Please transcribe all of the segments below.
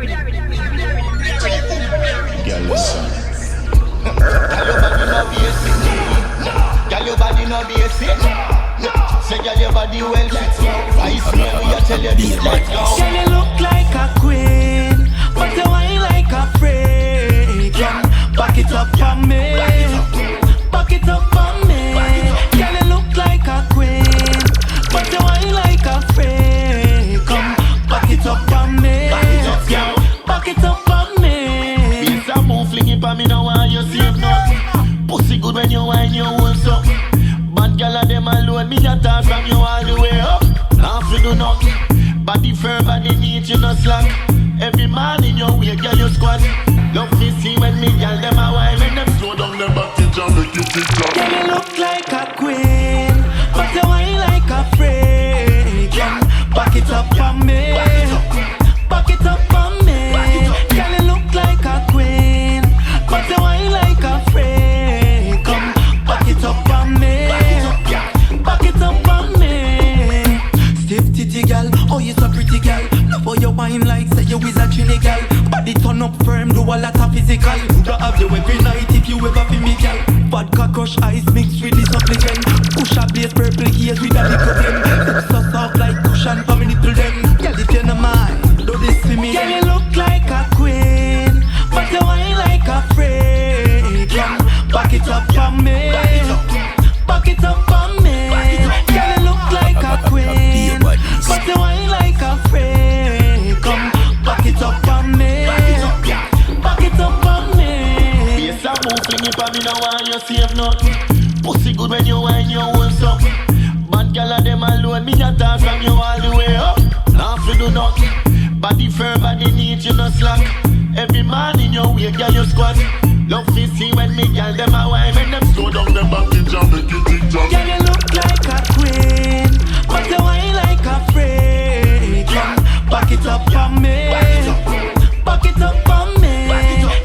Girl, listen. Girl, your body no basic. Say, girl, your body well fit. I swear me, I tell you this right now. Girl, you look like a queen, but you ain't like a freak. Back it up for me. Back it up for me. Girl, you look like a queen, but you ain't like a freak. Back it up for me. Back it up for me. Yes, I'm more flinging for me now while you save nothing. Pussy good when you wine your whole so. Bad girl of them alone, me a talk from you all the way up. Now if you do nothing, body firm, body neat, you no slack. Every man in your way, girl, you squat. Love to see when me girl, them a wine. When them slow down them back to jam, make it tick tock. Girl, you look like a queen, but you ain't like a freak. Back it up for me. Back it up for me. Girl, you look like a queen, but you ain't like a freak. Back it up for me. Back it up for me. Stiff titty girl, oh you so pretty girl. Love how you wine like say you is a Trini girl. Body turn up firm, do a lot of physical. Woulda have you every night if you ever feel me girl. Vodka crush ice mixed with the supplicant. Push a blaze purple ears with a little blend. Lips so soft like cushion for me nipple them. Girl if you no mind, do this to me. Girl you look like a queen, but you ain't like a freak. Back it up for me. Back it up for me. Girl you look like a queen, but you ain't like a freak. Back it up for me. Back it up for me. Yes, I'm more flinging for me now while you save nothing. Pussy good when you wine your whole so. Bad girl of them alone, me a talk from you all the way up. Now if you do nothing, body firm, body neat, you no slack. Every man in your way, girl, you squat. Love to see when me girl, them a wine. When them slow down them back to jam, make it tick tock. Girl, you look like a queen, but you ain't like a freak. Back it up for me. Back it up for me.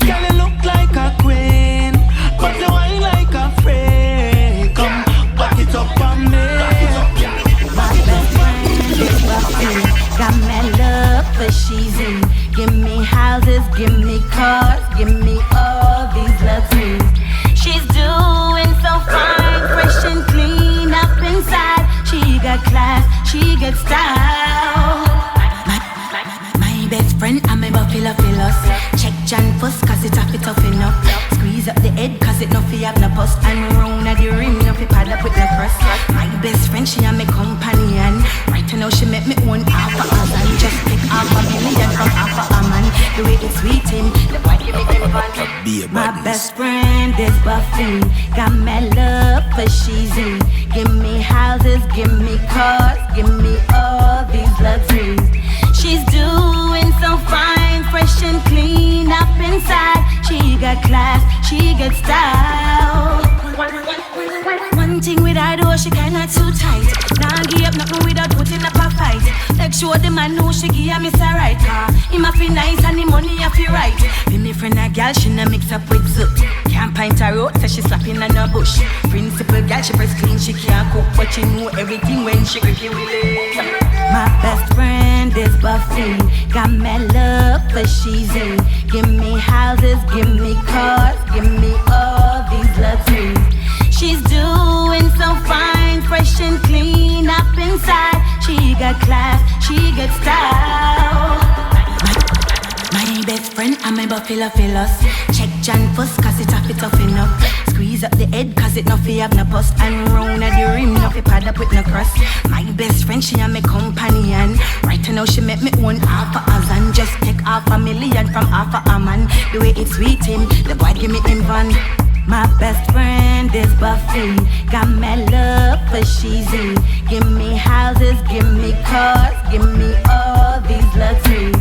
Girl, you look like a queen, but you ain't like a freak. Back it up for me. My best friend is Buffy. Got my love for cheesy. Give me houses, give me cars, give me all these luxuries. She's doing so fine, fresh and clean up inside. She got class, she got style. My best friend, I'm a buffalo philos. Check John Fuss, cause it tough enough. Squeeze up the head, cause it no fi have no pus. And round at the rim, no fi pad up with no crust. My best friend, she a me companion. Right now she make me own half a us. And just pick half a million from half a man. The way it's sweetin', the boy give me them fun. My best friend is Buffy. Got my love for cheesy. Give me houses, give me cars, give me all these luxuries. She's doing so fine, fresh and clean up inside. She got class, she got style. One thing with her though, she kinda too tight. Nah give up nothing without putting up a fight. Make sure the man know she give me a right. Him a fi nice and the money a fi right. Be me friend a gal, she no mix up with soup. Can't pint her out, so she slapping on her bush. Principal gal, she press clean, she can't cook, but she know everything when she grip you with it. My best friend is Buffy. Got my love for cheesy. Give me houses, give me cars, give me all these luxuries. She's doing so fine, fresh and clean up inside. She got class, she got style. My best friend, I'm a buffalo philos. Check John Fuss, cause it tough enough. Squeeze up the head, cause it no fi have no pus. And round at the rim, no fi pad up with no crust. My best friend, she a me companion. Right now she make me own half a us. And just take half a million from half a man. The way it's sweetin', the boy give me him fun. My best friend is Buffy. Got my love for cheesy. Give me houses, give me cars, give me all these luxuries.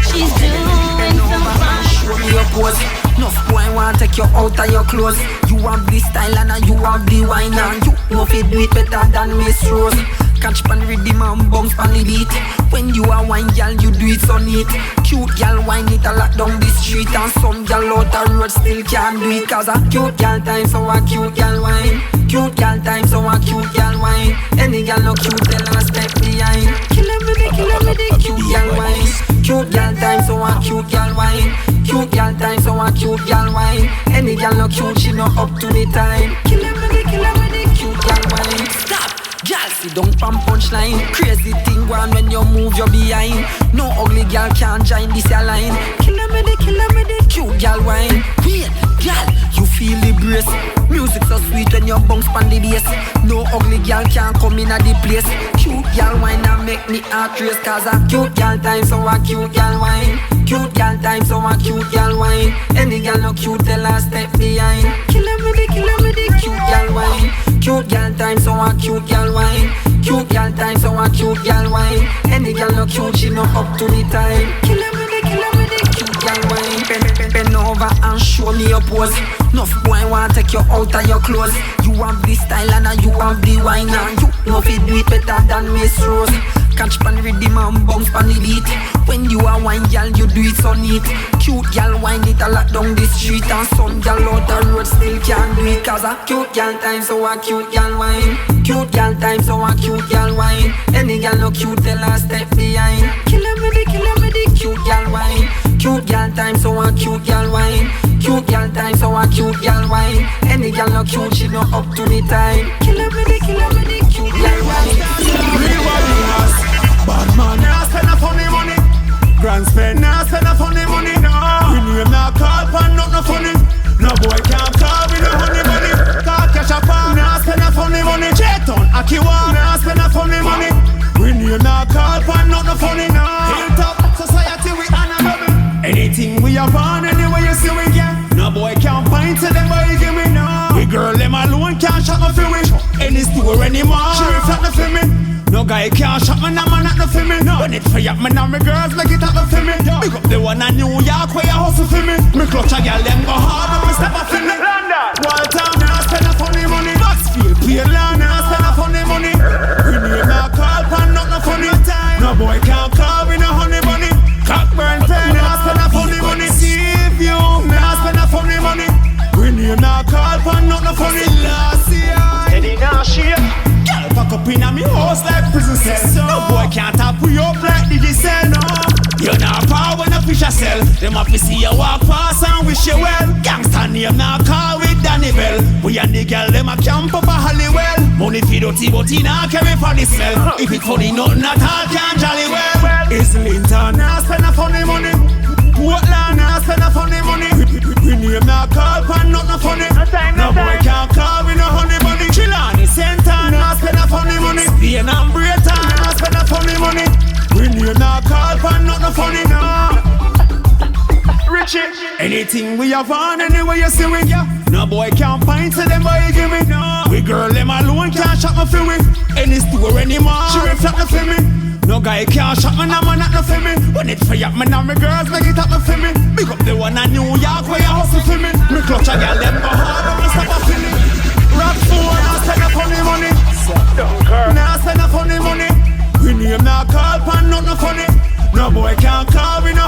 She's doing some fun. Show me your pose. Enough boy want take you out of your clothes. You have the style and you have the wine. And you know if you do it better than Miss Rose. Catch pan rhythm and bounce pan the beat. When you are wine girl, you do it so neat. Cute girl wine it a lot down the street. And some girl out the road still can't do it. Cause a cute girl time so a cute girl wine. Cute girl time so a cute girl wine. Any girl no cute tell her step behind. Kill her with the cute girl wine. Cute girl time so a cute girl no cute, she no up to the time. Kill him with the cute girl wine. Stop, girl sit down pam punchline. Crazy thing go on when you move your behind. No ugly girl can't join this your line. Kill him with the cute girl wine. Wait, girl, you feel the brace. Music so sweet when you bounce pan the bass. No ugly girl can't come in at the place. Cute girl wine and make me heart race. Cause a cute girl time so a cute girl wine. Cute girl time so a cute girl wine. Any girl no cute tell her step behind. Kill him with the cute girl wine. Cute girl time so a cute girl wine. Cute girl time so a cute girl wine. Any girl no cute she no up to the time. Kill him with the cute girl wine. Bend over and show me your pose. Nuff boy want take you out of your clothes. You have the style and you have the wine. And you know fit do it better than Miss Rose. Catch pan RIDDIM and bounce pan the beat. When you a wine girl you do it so neat. Cute girl wine it a lot down the street. And some girl out the road still can't do it. Cause a cute girl time so a cute girl wine. Cute girl time so a cute girl wine. Any girl no cute tell her step behind. Kill him with the cute girl wine. Cute girl time so a cute girl wine. Cute girl time so a cute girl wine. Any girl no cute she no up to the time. Kill him with the cute girl wine. Bad man, nah spend a funny money. Grand spend, nah spend a funny money. No, we name nah call pan, not no funny. No boy can't call with no honey money. Call cash a pan, nah spend a funny money. Cheton, Akiwa, nah spend a funny money. We name nah call pan, not no funny. No, hilltop society we honor. Anything we have on, anyway you see we get. No boy can't find to them boy give me no. We girl them alone can't shut my for we. Any store anymore, she reflect the for me. No guy can't shut me, no man not no for me. When it free up me now, my girls make it happen for me. Big up the one in New York where you hustle for me. Me clutch a girl them go hard and me step up for me. London, Walter, nah spend a funny money. Maxfield, Pearland, nah spend a funny money. We name nah call pan, not no funny time. No boy can't call with no honey money. Cockburn pen, nah spend a funny money. Save you, nah spend a funny money. We name nah call pan, not no funny. Last year, Eddie nah share. Pack up in a me house like prison cell. No boy can't tap you up like Digicel, no. You're not power when a fish a sell. Them up to see you walk past and wish you well. Gangsta name now call with Danny Bell. We and the girl them a camp up a Halliwell. Money feed dirty but he not carry for the smell. If it funny nothing at all can jolly well. It's Linton now spend a funny money. Portland now spend a funny money. We name now call pan not no funny. No boy can't call with no honey money. Chilani Center now spend a funny money. Spain and Britain now spend a funny money. We name now call pan not no funny no. Richie, anything we have on anyway you see we. No boy can't find to them boy give me no. We girl them alone can't shut my for we. Any store anymore, she reflect the for me. No guy can't shut me, no man not no for me. When it free up me now, my girls make it happen for me. Big up the one in New York where you hustle for me. Me clutch a girl them go hard and me stop a for me. Rock fool, now spend a funny money. Now spend a funny money. We name now call pan, not no funny. No boy can't call with no